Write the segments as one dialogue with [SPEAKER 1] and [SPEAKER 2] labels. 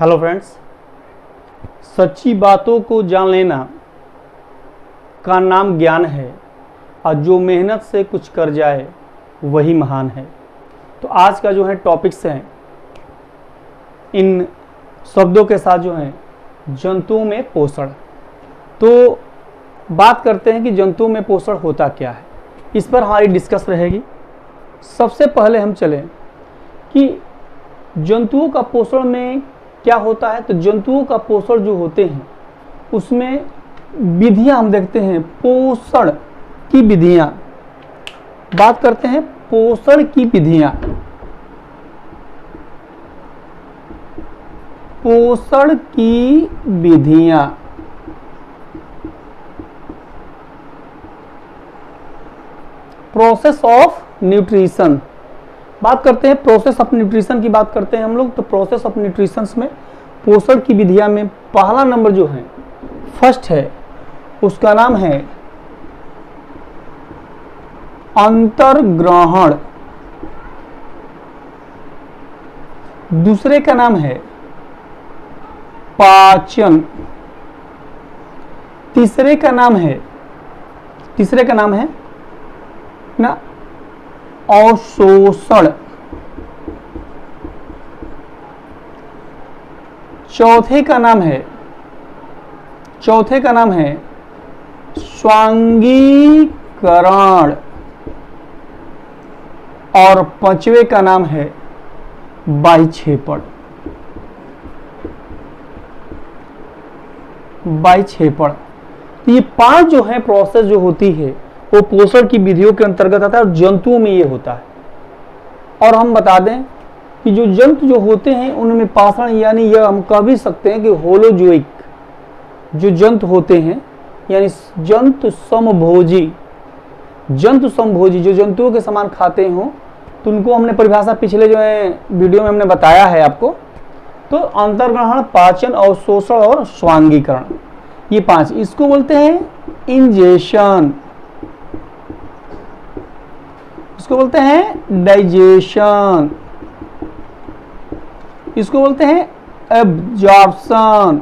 [SPEAKER 1] Hello friends, सच्ची बातों को जान लेना का नाम ज्ञान है और जो मेहनत से कुछ कर जाए वही महान है। तो आज का जो है टॉपिक्स हैं, इन शब्दों के साथ जो है जंतुओं में पोषण। तो बात करते हैं कि जंतुओं में पोषण होता क्या है, इस पर हमारी डिस्कस रहेगी। सबसे पहले हम चलें कि जंतुओं का पोषण में क्या होता है। तो जंतुओं का पोषण जो होते हैं उसमें विधियां हम देखते हैं, पोषण की विधियां। बात करते हैं पोषण की विधियां। पोषण की विधियां प्रोसेस ऑफ न्यूट्रिशन। बात करते हैं प्रोसेस ऑफ न्यूट्रिशन की बात करते हैं हम लोग। तो प्रोसेस ऑफ न्यूट्रिशन में पोषण की विधियां में पहला नंबर जो है, फर्स्ट है, उसका नाम है अंतर्ग्रहण। दूसरे का नाम है पाचन। तीसरे का नाम है ना अवशोषण। चौथे का नाम है स्वांगीकरण। और पांचवे का नाम है बाह्यक्षेपण। तो ये पांच जो है प्रोसेस जो होती है वो पोषण की विधियों के अंतर्गत आता है और जंतुओं में ये होता है। और हम बता दें कि जो जंतु जो होते हैं उनमें पाषण, यानी यह हम कह भी सकते हैं कि होलोजोइक जो जंतु होते हैं, यानी जंतु समभोजी जो जंतुओं के समान खाते हों, तो उनको हमने परिभाषा पिछले जो है वीडियो में हमने बताया है आपको। तो अंतर्ग्रहण, पाचन, अवशोषण और स्वांगीकरण, ये पांच, इसको बोलते हैं इंजेशन, इसको बोलते हैं डाइजेशन, इसको बोलते हैं एब्जॉर्प्शन,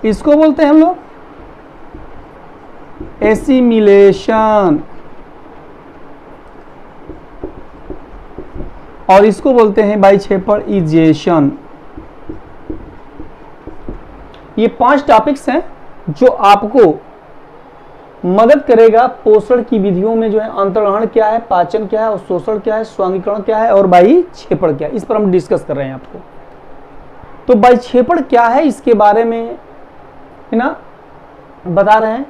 [SPEAKER 1] इसको बोलते हैं हम लोग एसिमिलेशन, और इसको बोलते हैं बाह्यक्षेपण, इजेशन। ये पांच टॉपिक्स हैं जो आपको मदद करेगा पोषण की विधियों में। जो है अंतर्ग्रहण क्या है, पाचन क्या है, अवशोषण क्या है, स्वांगीकरण क्या है और बाह्यक्षेपण क्या है, इस पर हम डिस्कस कर रहे हैं आपको। तो बाह्यक्षेपण क्या है इसके बारे में है ना बता रहे हैं।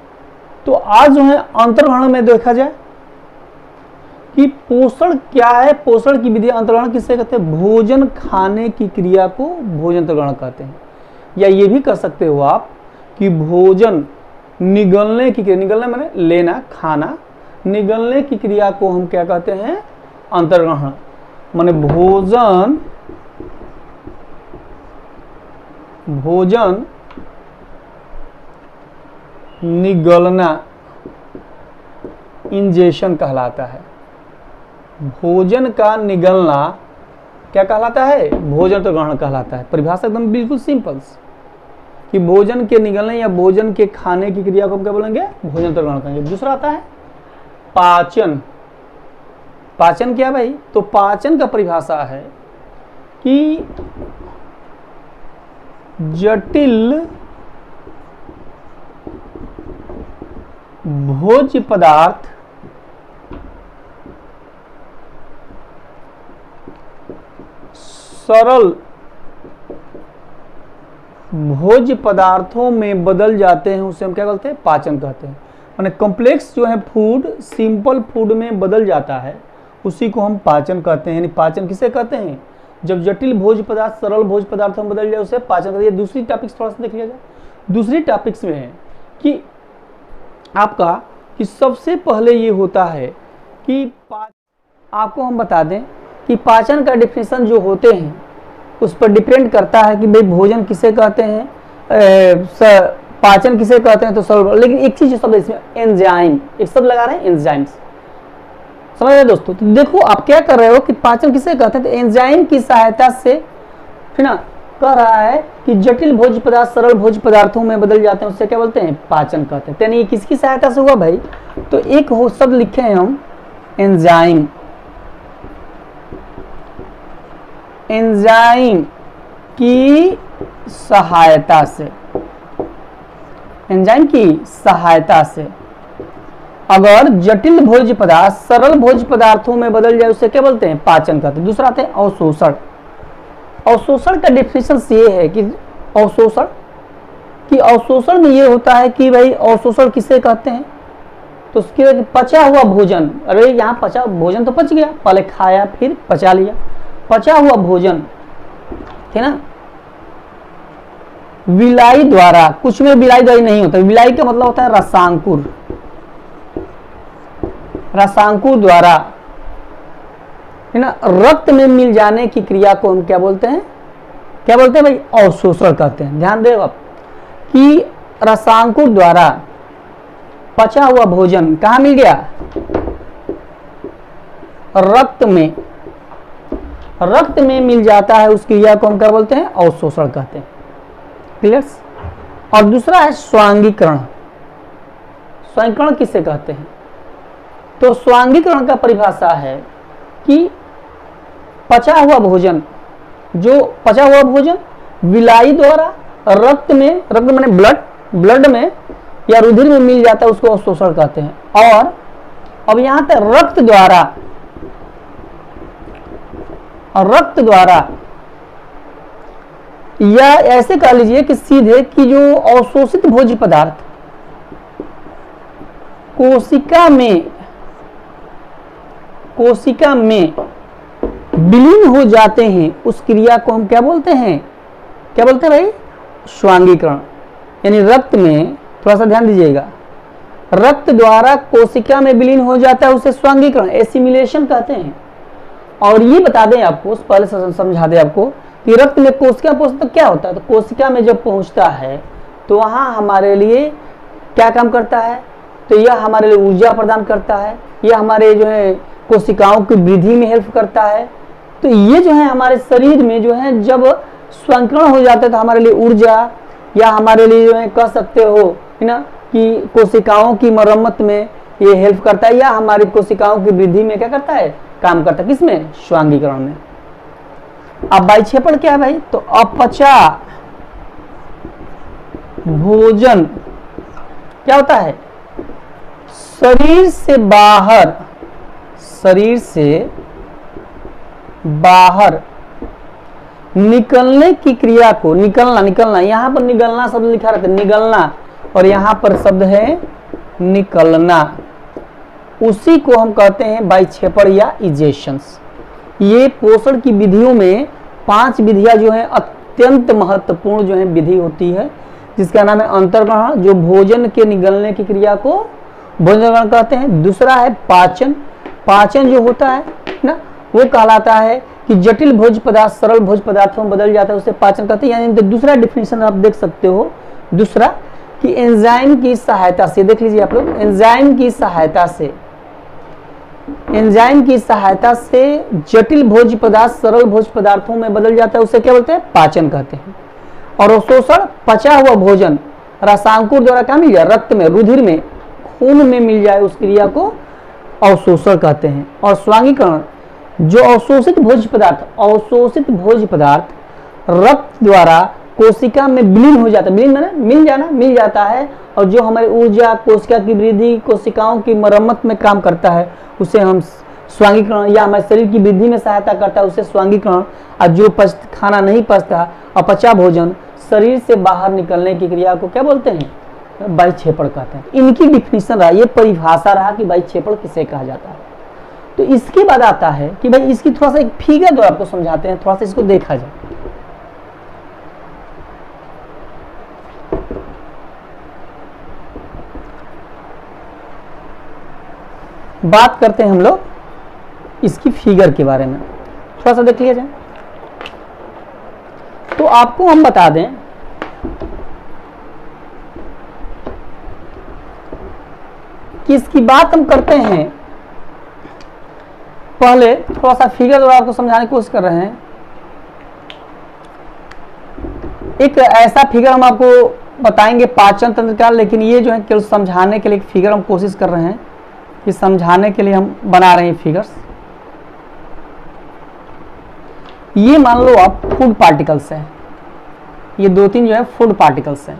[SPEAKER 1] तो आज जो है अंतर्ग्रहण में देखा जाए कि पोषण क्या है, पोषण की विधि। अंतर्ग्रहण किसे कहते हैं? भोजन खाने की क्रिया को भोजन अंतर्ग्रहण कहते हैं। या ये भी कह सकते हो आप कि भोजन निगलने की क्रिया, निगलना माने लेना, खाना, निगलने की क्रिया को हम क्या कहते हैं? अंतर्ग्रहण। माने भोजन निगलना इंजेशन कहलाता है। भोजन का निगलना क्या कहलाता है? भोजन अंतर्ग्रहण कहलाता है। परिभाषा एकदम बिल्कुल सिंपल कि भोजन के निगलने या भोजन के खाने की क्रिया को हम क्या बोलेंगे? भोजन अंतर्ग्रहण कहेंगे। दूसरा आता है पाचन। पाचन क्या भाई? तो पाचन का परिभाषा है कि जटिल भोज्य पदार्थ सरल भोज्य पदार्थों में बदल जाते हैं, उसे हम क्या कहते हैं? पाचन कहते हैं। माने कॉम्प्लेक्स जो है फूड सिंपल फूड में बदल जाता है, उसी को हम पाचन कहते हैं। यानी पाचन किसे कहते हैं? जब जटिल भोज्य पदार्थ सरल भोज्य पदार्थों में बदल जाए उसे पाचन कहते हैं। दूसरी टॉपिक्स थोड़ा सा देख लिया जाए। दूसरी टॉपिक्स में है कि आपका कि सबसे पहले ये होता है कि आपको हम बता दें कि पाचन का डिफिनेशन जो होते हैं उस पर डिपेंड करता है कि भाई भोजन किसे कहते हैं, पाचन किसे कहते हैं। तो सर्व, लेकिन एक चीज शब्द इसमें एंजाइम, एक शब्द लगा रहे हैं एंजाइम्स। समझ रहे दोस्तों। तो देखो आप क्या कर रहे हो कि पाचन किसे कहते हैं, तो एंजाइम की सहायता से, है ना, कह रहा है कि जटिल भोज्य पदार्थ सरल भोज्य पदार्थों में बदल जाते हैं, उससे क्या बोलते हैं, पाचन कहते हैं। यानी ये किसकी सहायता से हुआ भाई, तो एक हो शब्द लिखे हैं हम एंजाइम, एंजाइम की सहायता से, एंजाइम की सहायता से अगर जटिल भोज्य पदार्थ सरल भोज्य पदार्थों में बदल जाए उसे क्या बोलते हैं, पाचन कहते हैं। दूसरा आता है अवशोषण। अवशोषण का डेफिनेशन ये है कि अवशोषण, कि अवशोषण में ये होता है कि भाई अवशोषण किसे कहते हैं, तो उसके पचा हुआ भोजन, अरे यहाँ पचा भोजन तो पच गया, पहले खाया फिर पचा लिया, पचा हुआ भोजन, है ना, विलाई द्वारा, कुछ में विलाई द्वारा नहीं होता, विलाई का मतलब होता है रसांकुर, रसांकुर द्वारा, है ना, रक्त में मिल जाने की क्रिया को हम क्या बोलते हैं, क्या बोलते हैं भाई, अवशोषण कहते हैं। ध्यान दें आप कि रसांकुर द्वारा पचा हुआ भोजन कहाँ मिल गया, रक्त में, रक्त में मिल जाता है, उस क्रिया को हम क्या बोलते हैं, अवशोषण कहते हैं। क्लियर। और दूसरा है स्वांगीकरण। स्वांगीकरण किसे कहते हैं, तो स्वांगीकरण का परिभाषा है कि पचा हुआ भोजन, जो पचा हुआ भोजन विलाई द्वारा रक्त में, रक्त में ब्लड, ब्लड में या रुधिर में मिल जाता है, उसको अवशोषण कहते हैं। और अब यहां तक रक्त द्वारा, रक्त द्वारा, या ऐसे कह लीजिए कि सीधे कि जो अवशोषित भोज्य पदार्थ कोशिका में, कोशिका में विलीन हो जाते हैं, उस क्रिया को हम क्या बोलते हैं, क्या बोलते हैं भाई, स्वांगीकरण। यानी रक्त में, थोड़ा सा ध्यान दीजिएगा, रक्त द्वारा कोशिका में विलीन हो जाता है, उसे स्वांगीकरण, एसिमिलेशन कहते हैं। और ये बता दें आपको, पहले समझा दें आपको कि रक्त में कोशिका पहुंचता तो क्या होता है, तो कोशिका में जब पहुंचता है तो वहां हमारे लिए क्या काम करता है, तो यह हमारे लिए ऊर्जा प्रदान करता है, यह हमारे जो है कोशिकाओं की वृद्धि में हेल्प करता है। तो ये जो है हमारे शरीर में जो है जब स्वांगीकरण हो जाता है तो हमारे लिए ऊर्जा, या हमारे लिए जो है कह सकते हो, है ना, कि कोशिकाओं की मरम्मत में ये हेल्प करता है, या हमारी कोशिकाओं की वृद्धि में क्या करता है, काम करता है, किसमें, स्वांगीकरण में। अब बाइक्षेपण क्या है भाई, तो अपचा भोजन क्या होता है, शरीर से बाहर, शरीर से बाहर निकलने की क्रिया को, निकलना, निकलना, यहां पर निगलना शब्द लिखा रहता है, निगलना, और यहां पर शब्द है निकलना, उसी को हम कहते हैं बाइक्षेपण या इजेशंस। ये पोषण की विधियों में 5 विधियां जो है अत्यंत महत्वपूर्ण जो है विधि होती है, जिसका नाम है अंतर्ग्रहण, जो भोजन के निगलने की क्रिया को भोजन कहते हैं। दूसरा है पाचन, पाचन जो होता है ना, वो कहलाता है कि जटिल भोज्य पदार्थ सरल भोज्य पदार्थों में बदल जाता है, उसे पाचन कहते हैं। यानी दूसरा डिफिनेशन आप देख सकते हो, दूसरा कि एंजाइम की सहायता से, देख लीजिए आप लोग, एंजाइम की सहायता से, एंजाइम की सहायता से जटिल भोज्य पदार्थ सरल भोज्य पदार्थों में बदल जाता है, उसे क्या बोलते हैं, पाचन कहते हैं। और अवशोषण, पचा हुआ भोजन रसांकुर द्वारा क्या मिल जाए, रक्त में, रुधिर में, खून में मिल जाए, उस क्रिया को अवशोषण कहते हैं। और स्वांगीकरण, जो अवशोषित भोज्य पदार्थ, अवशोषित भोज्य पदार्थ रक्त द्वारा कोशिका में विलीन हो जाता है, विलीन माने मिल जाना, मिल जाता है, और जो हमारी ऊर्जा, कोशिका की वृद्धि, कोशिकाओं की मरम्मत में काम करता है, उसे हम स्वांगीकरण, या हमारे शरीर की वृद्धि में सहायता करता है, उसे स्वांगीकरण। और जो खाना नहीं पचता, अपचा भोजन, शरीर से बाहर निकलने की क्रिया को क्या बोलते हैं, बाइक्षेपण कहते हैं। इनकी डिफिनेशन रहा, ये परिभाषा रहा कि बाइक्षेपण किसे कहा जाता है। तो इसके बाद आता है कि भाई इसकी थोड़ा सा एक फिगर दो, आपको समझाते हैं, थोड़ा सा इसको देखा जाए। बात करते हैं हम लोग इसकी फिगर के बारे में, थोड़ा सा देख लिया जाए। तो आपको हम बता दें कि इसकी बात हम करते हैं पहले थोड़ा सा फिगर द्वारा आपको समझाने की कोशिश कर रहे हैं। एक ऐसा फिगर हम आपको बताएंगे पाचन तंत्र का, लेकिन ये जो है केवल समझाने के लिए एक फिगर हम कोशिश कर रहे हैं कि समझाने के लिए हम बना रहे हैं फिगर्स। ये मान लो आप फूड पार्टिकल्स हैं, ये 2-3 जो है फूड पार्टिकल्स हैं,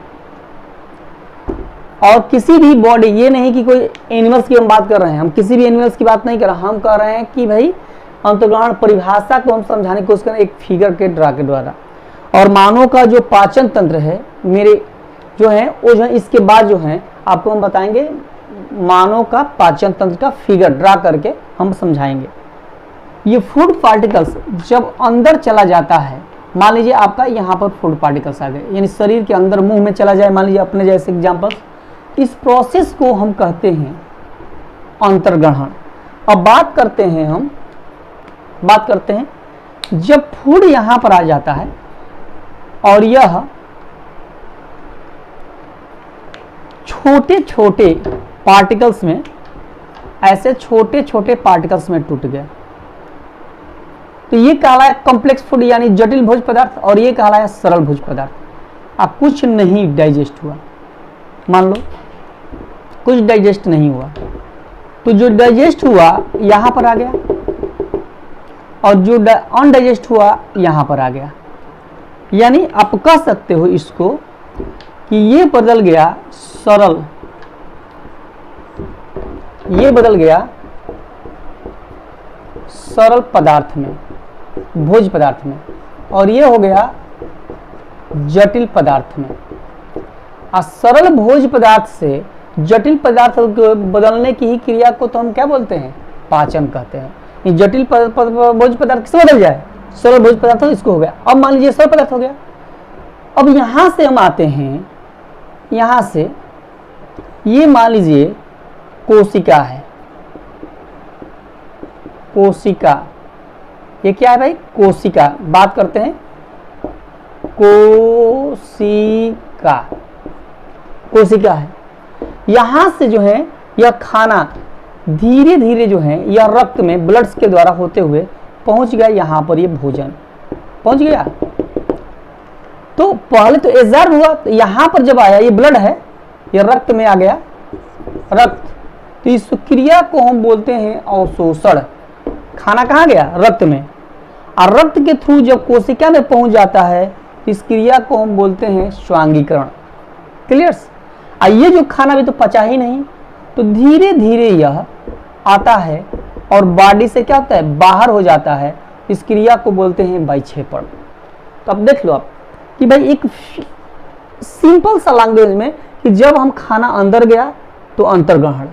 [SPEAKER 1] और किसी भी बॉडी, ये नहीं कि कोई एनिमल्स की हम बात कर रहे हैं, हम किसी भी एनिमल्स की बात नहीं कर रहे, हम कह रहे हैं कि भाई अंतर्ग्रहण परिभाषा को हम समझाने की कोशिश करें एक फिगर के ड्रा के द्वारा। और मानव का जो पाचन तंत्र है मेरे जो है वो जो है इसके बाद जो है आपको हम बताएंगे मानव का पाचन तंत्र का फिगर ड्रा करके हम समझाएंगे। ये फूड पार्टिकल्स जब अंदर चला जाता है, मान लीजिए आपका यहाँ पर फूड पार्टिकल्स आ गए, यानी शरीर के अंदर मुंह में चला जाए, मान लीजिए अपने जैसे एग्जाम्पल, इस प्रोसेस को हम कहते हैं अंतर्ग्रहण। अब बात करते हैं जब फूड यहाँ पर आ जाता है और यह छोटे छोटे पार्टिकल्स में, ऐसे छोटे छोटे पार्टिकल्स में टूट गया, तो ये कहलाया कॉम्प्लेक्स फूड यानी जटिल भोज्य पदार्थ, और ये कहलाया सरल भोज्य पदार्थ। अब कुछ नहीं डाइजेस्ट हुआ, मान लो कुछ डाइजेस्ट नहीं हुआ, तो जो डाइजेस्ट हुआ यहाँ पर आ गया और जो अनडाइजेस्ट हुआ यहाँ पर आ गया। यानी आप कह सकते हो इसको कि ये बदल गया सरल, ये बदल गया सरल पदार्थ में, भोज्य पदार्थ में, और ये हो गया जटिल पदार्थ में। और सरल भोज्य पदार्थ से जटिल पदार्थ को बदलने की ही क्रिया को तो हम क्या बोलते हैं, पाचन कहते हैं। ये जटिल भोज्य पदार्थ किससे बदल जाए, सरल भोज्य पदार्थ हो, इसको हो गया। अब मान लीजिए सरल पदार्थ हो गया। अब यहां से हम आते हैं, यहां से ये मान लीजिए कोशिका है, कोशिका, ये क्या है भाई, कोशिका, बात करते हैं कोशिका, कोशिका है। यहां से जो है यह खाना धीरे धीरे जो है यह रक्त में ब्लड्स के द्वारा होते हुए पहुंच गया, यहां पर ये भोजन पहुंच गया। तो पहले तो एब्जॉर्ब हुआ, तो यहां पर जब आया ये ब्लड है, ये रक्त में आ गया, रक्त, तो इस क्रिया को हम बोलते हैं अवशोषण। खाना कहाँ गया, रक्त में, और रक्त के थ्रू जब कोशिका में पहुंच जाता है, इस क्रिया को हम बोलते हैं स्वांगीकरण। क्लियर्स। ये जो खाना भी तो पचा ही नहीं, तो धीरे धीरे यह आता है और बॉडी से क्या होता है, बाहर हो जाता है, इस क्रिया को बोलते हैं विक्षेपण। तो अब देख लो आप कि भाई एक सिंपल सा लैंग्वेज में कि जब हम खाना अंदर गया तो अंतर्ग्रहण,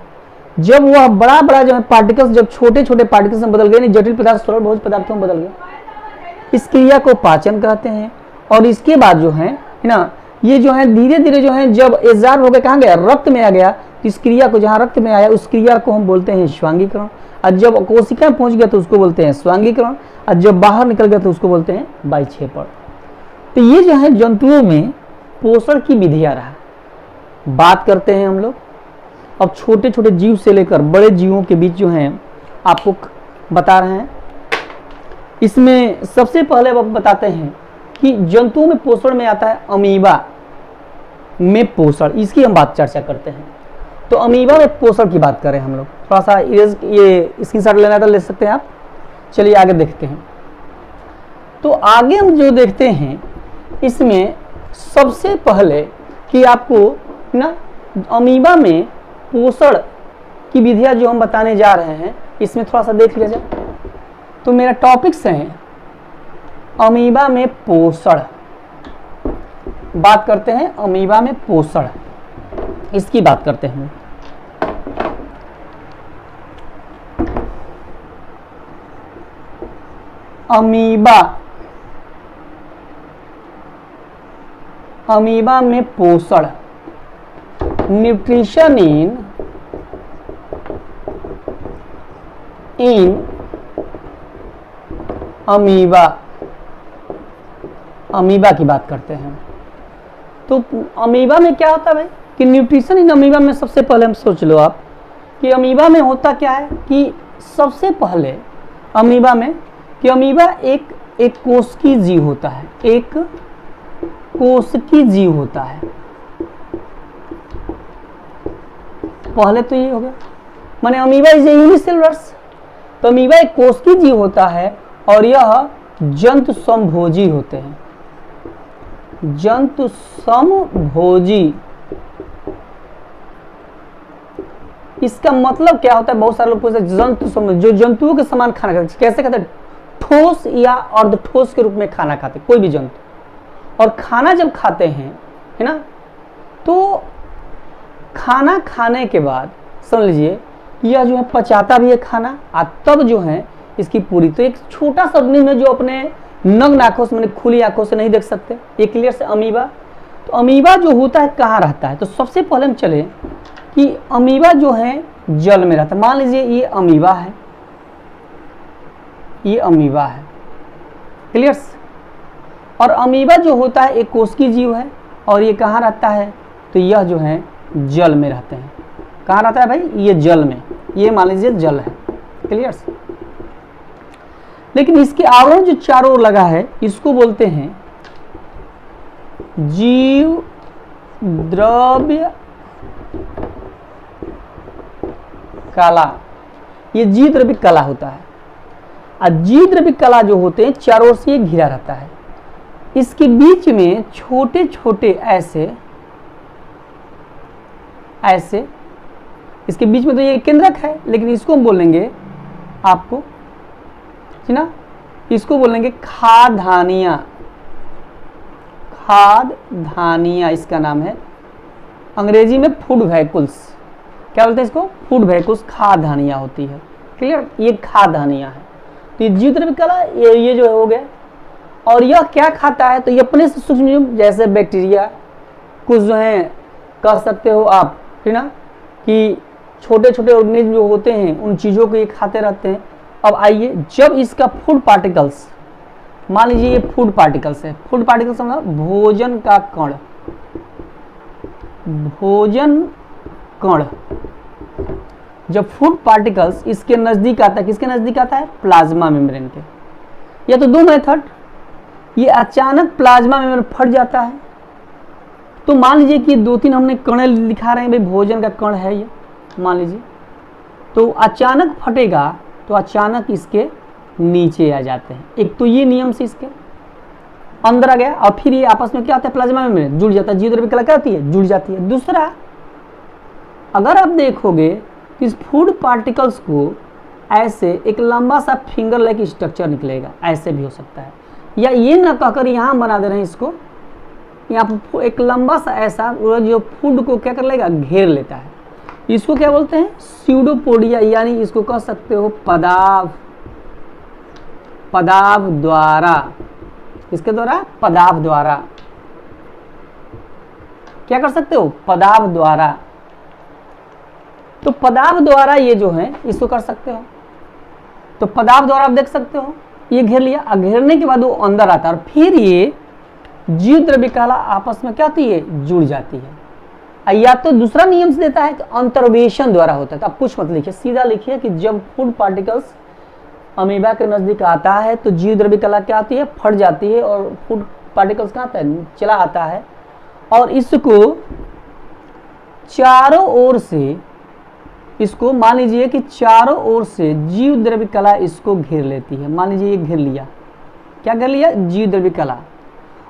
[SPEAKER 1] जब वह बड़ा बड़ा जो है पार्टिकल्स जब छोटे छोटे पार्टिकल्स में बदल गए, जटिल पदार्थ सरल भोज्य पदार्थों में बदल गए, इस क्रिया को पाचन कहते हैं। और इसके बाद जो है ना, ये जो है धीरे धीरे जो है जब एब्जॉर्ब हो गया, कहाँ गया, रक्त में आ गया, तो इस क्रिया को, जहाँ रक्त में आया उस क्रिया को हम बोलते हैं स्वांगीकरण। और जब कोशिका में पहुंच गया तो उसको बोलते हैं स्वांगीकरण, और जब बाहर निकल गया तो उसको बोलते हैं विक्षेपण। तो ये जो है जंतुओं में पोषण की विधियां रहा। बात करते हैं हम लोग अब छोटे छोटे जीव से लेकर बड़े जीवों के बीच जो है आपको बता रहे हैं। इसमें सबसे पहले अब बताते हैं कि जंतुओं में पोषण में आता है अमीबा में पोषण, इसकी हम बात चर्चा करते हैं। तो अमीबा में पोषण की बात करें हम लोग, थोड़ा सा ये स्क्रीनशॉट लेना तो ले सकते हैं आप। चलिए आगे देखते हैं। तो आगे हम जो देखते हैं इसमें सबसे पहले कि आपको ना अमीबा में पोषण की विधियां जो हम बताने जा रहे हैं, इसमें थोड़ा सा देख लिया जाए। तो मेरा टॉपिक्स हैं अमीबा में पोषण, बात करते हैं अमीबा में पोषण, इसकी बात करते हैं। अमीबा में पोषण, न्यूट्रिशन इन अमीबा, अमीबा की बात करते हैं। तो अमीबा में क्या होता है भाई कि न्यूट्रिशन इन अमीबा में सबसे पहले हम सोच लो आप कि अमीबा में होता क्या है कि सबसे पहले अमीबा में कि अमीबा एक कोशिकीय जीव होता है, एक कोशिकीय जीव होता है। पहले तो ये हो गया, माने अमीबा इज ए यूनिसेलुलर्स। तो अमीबा एक कोशिकीय जीव होता है और यह जंतु समभोजी होते हैं, जंतु समभोजी। इसका मतलब क्या होता है, बहुत सारे लोग पूछते हैं जंतु समभोजी, जो जंतुओं के समान खाना खाते। कैसे खाते हैं? ठोस या अर्धठोस के रूप में खाना खाते कोई भी जंतु। और खाना जब खाते हैं, है ना, तो खाना खाने के बाद समझ लीजिए यह जो है पचाता भी है खाना, और तब जो है इसकी पूरी, तो एक छोटा सा ऑर्गेनिज्म है जो अपने नग्न आंखों से, मैंने खुली आंखों से नहीं देख सकते, ये क्लियर से अमीबा। तो अमीबा जो होता है कहाँ रहता है? तो सबसे पहले हम चले कि अमीबा जो है जल में रहता है। मान लीजिए ये अमीबा है, ये अमीबा है, क्लियर। और अमीबा जो होता है एक कोशिकीय जीव है और ये कहाँ रहता है? तो यह जो है जल में रहते हैं। कहाँ रहता है भाई? ये जल में, ये मान लीजिए जल है, क्लियर। लेकिन इसके आवरण जो चारों ओर लगा है इसको बोलते हैं जीव द्रव्य कला। ये जीव द्रव्य कला होता है। और जीव द्रव्य कला जो होते हैं चारों ओर से ये घिरा रहता है। इसके बीच में छोटे छोटे ऐसे ऐसे, इसके बीच में तो ये केंद्रक है, लेकिन इसको हम बोलेंगे आपको, है ना, इसको बोलेंगे खाद्यानिया। खाद्यानिया इसका नाम है, अंग्रेजी में फूड वैक्यूल्स। क्या बोलते हैं इसको? फूड वैक्यूल्स, खाद्यानिया होती है, क्लियर। ये खाद्यानिया है। तो ये जीव द्रव्य कला ये जो हो गया। और यह क्या खाता है? तो ये अपने से सूक्ष्म जीव जैसे बैक्टीरिया, कुछ जो है कह सकते हो आप, है ना, कि छोटे छोटे ऑर्गेनिज्म जो होते हैं उन चीज़ों को ये खाते रहते हैं। अब आइए, जब इसका फूड पार्टिकल्स, मान लीजिए ये फूड पार्टिकल्स है, फूड पार्टिकल्स मतलब भोजन का कण, भोजन कण। जब फूड पार्टिकल्स इसके नजदीक आता है, किसके नजदीक आता है? प्लाज्मा मेम्ब्रेन के। या तो दो मेथड, ये अचानक प्लाज्मा मेम्ब्रेन फट जाता है। तो मान लीजिए कि दो तीन हमने कण लिखा रहे हैं, भाई भोजन का कण है ये, मान लीजिए, तो अचानक फटेगा तो अचानक इसके नीचे आ जाते हैं। एक तो ये नियम से इसके अंदर आ गया, और फिर ये आपस में क्या होता है? प्लाज्मा में जुड़ जाता है, जीव द्रव्य कला क्या होती है? जुड़ जाती है। दूसरा, अगर आप देखोगे कि इस फूड पार्टिकल्स को ऐसे एक लंबा सा फिंगर लाइक स्ट्रक्चर निकलेगा, ऐसे भी हो सकता है। या ये ना कहकर यहाँ बना दे रहे हैं इसको, यहाँ पर एक लंबा सा ऐसा जो फूड को क्या कर लेगा? घेर लेता है। इसको क्या बोलते हैं? स्यूडोपोडिया, यानी इसको कह सकते हो पदाव, पदाव द्वारा। इसके द्वारा? पदाव द्वारा। क्या कर सकते हो? पदाव द्वारा। तो पदाव द्वारा ये जो है इसको कर सकते हो। तो पदाव द्वारा आप देख सकते हो ये घेर लिया, और घेरने के बाद वो अंदर आता है और फिर ये जीव द्रव्य कला आपस में क्या होती है? जुड़ जाती है। या तो दूसरा नियम से देता है कि अंतर्वेशन द्वारा होता है। तो आप कुछ मत लिखिए, सीधा लिखिए कि जब फूड पार्टिकल्स अमीबा के नजदीक आता है तो जीव द्रव्य कला क्या आती है? फट जाती है और फूड पार्टिकल्स कहाँ आता है? चला आता है, और इसको चारों ओर से, इसको मान लीजिए कि चारों ओर से जीव द्रव्य कला इसको घेर लेती है। मान लीजिए ये घेर लिया, क्या घेर लिया? जीव द्रव्य कला।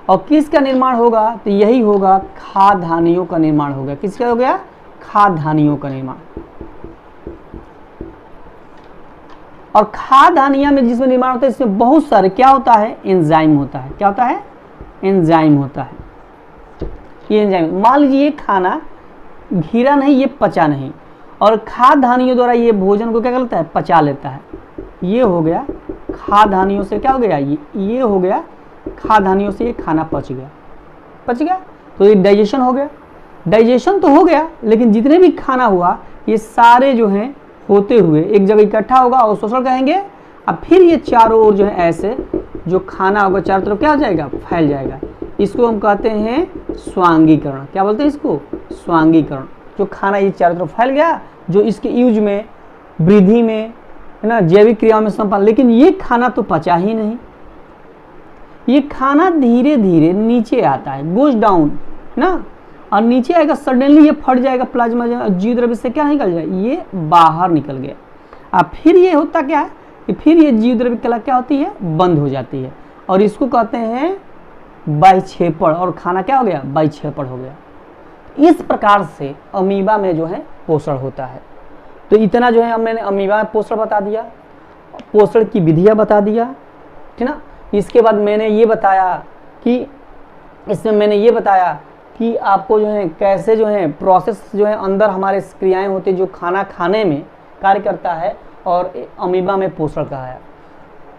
[SPEAKER 1] और किसका निर्माण होगा? तो यही होगा, खाद्यानियों का निर्माण होगा। किसका हो गया? खाद्यानियों का निर्माण। और खाद्यानिया में जिसमें निर्माण होता है इसमें बहुत सारे क्या होता है? एंजाइम होता है। क्या होता है? एंजाइम होता है। ये एंजाइम, मान लीजिए ये खाना घिरा नहीं, ये पचा नहीं, और खाद्यानियों द्वारा ये भोजन को क्या करता है? पचा लेता है। ये हो गया खाद्यानियों से क्या हो गया? ये हो गया खाद्यानियों से ये खाना पच गया, तो ये डाइजेशन हो गया। डाइजेशन तो हो गया, लेकिन जितने भी खाना हुआ ये सारे जो हैं होते हुए एक जगह इकट्ठा होगा और शोषण कहेंगे। अब फिर ये चारों ओर जो है ऐसे जो खाना होगा चारों तरफ क्या हो जाएगा? फैल जाएगा। इसको हम कहते हैं स्वांगीकरण। क्या बोलते हैं इसको? स्वांगीकरण। जो खाना ये चारों तरफ फैल गया, जो इसके यूज में, वृद्धि में, है ना, जैविक क्रियाओं में संपादन, लेकिन ये खाना तो पचा ही नहीं। ये खाना धीरे धीरे नीचे आता है, गोज डाउन ना, और नीचे आएगा, सडनली ये फट जाएगा, प्लाज्मा जीव द्रव्य से क्या निकल जाए, ये बाहर निकल गया। अब फिर ये होता क्या है कि फिर ये जीव द्रव्य कला क्या होती है, बंद हो जाती है, और इसको कहते हैं बाह्यक्षेपण, और खाना क्या हो गया, बाह्यक्षेपण हो गया। इस प्रकार से अमीबा में जो है पोषण होता है। तो इतना जो है मैंने अमीबा में पोषण बता दिया, पोषण की विधियाँ बता दिया, ठीक ना। इसके बाद मैंने ये बताया कि इसमें मैंने ये बताया कि आपको जो है कैसे जो है प्रोसेस जो है अंदर हमारे क्रियाएं होती है जो खाना खाने में कार्य करता है, और अमीबा में पोषण का है।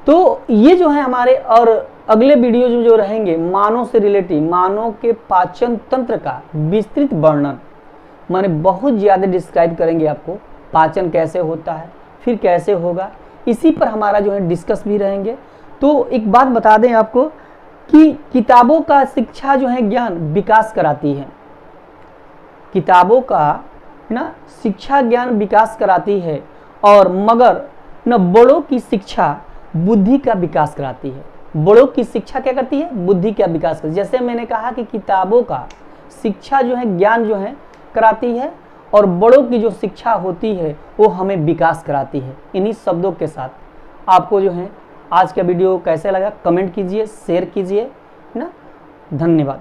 [SPEAKER 1] तो ये जो है हमारे और अगले वीडियो जो रहेंगे मानव से रिलेटिव, मानव के पाचन तंत्र का विस्तृत वर्णन, माने बहुत ज़्यादा डिस्क्राइब करेंगे आपको, पाचन कैसे होता है, फिर कैसे होगा, इसी पर हमारा जो है डिस्कस भी रहेंगे। तो एक बात बता दें आपको कि किताबों का शिक्षा जो है ज्ञान विकास कराती है, किताबों का ना शिक्षा ज्ञान विकास कराती है, और मगर न बड़ों की शिक्षा बुद्धि का विकास कराती है। बड़ों की शिक्षा क्या करती है, बुद्धि का विकास करती है। जैसे मैंने कहा कि किताबों का शिक्षा जो है ज्ञान जो है कराती है, और बड़ों की जो शिक्षा होती है वो हमें विकास कराती है। इन्हीं शब्दों के साथ आपको जो है आज का वीडियो कैसे लगा कमेंट कीजिए, शेयर कीजिए ना। धन्यवाद।